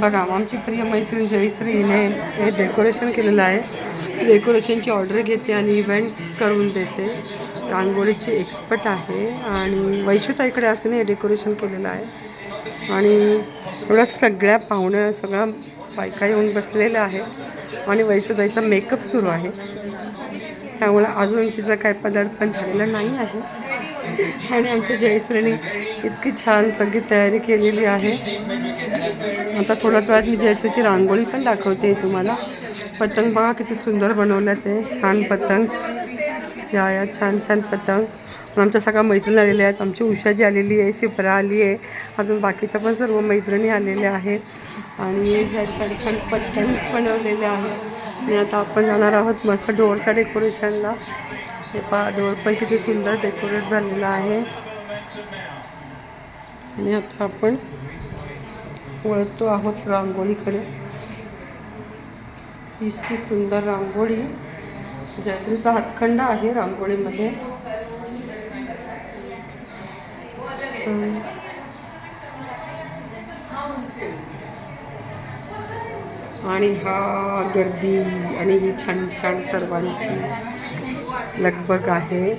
बघा आमची प्रिय मैत्रीण जयश्री हिने हे डेकोरेशन केलेलं आहे. डेकोरेशनची ऑर्डर घेते आणि इव्हेंट्स करून देते. रांगोळीची एक्सपर्ट आहे आणि वैशुताईकडे असं हे डेकोरेशन केलेलं आहे. आणि एवढ्या सगळ्या पाहुण्या सगळ्या बायका येऊन बसलेल्या आहेत आणि वैशुताईचा मेकअप सुरू आहे. त्यामुळे अजून तिचा काय पदार्पण झालेला नाही आहे. आणि आमच्या जयश्रीने इतकी छान सगळी तयारी केलेली आहे. आता थोड्याच वेळात मी जयश्रीची रांगोळी पण दाखवते तुम्हाला. पतंग बघा किती सुंदर बनवलं ते, छान पतंग. या छान छान पतंग. आमच्या सगळ्या मैत्रिणी आलेल्या आहेत. आमची उषाजी आलेली आहे, शिप्रा आली आहे, अजून बाकीच्या पण सर्व मैत्रिणी आलेल्या आहेत. आणि ह्या छान छान पतंग बनवलेले आहेत. आणि आता आपण जाणार आहोत मस्त डोअरच्या डेकोरेशनला. हे पहा डोअर पण किती सुंदर डेकोरेट झालेला आहे. आणि आता आपण वळतो आहोत रांगोळीकडे. इतकी सुंदर रांगोळी. जयश्रीचा हातखंडा आहे रांगोळीमध्ये. आणि हा गर्दी आणि ही छान छान सर्वांची लगबग आहे.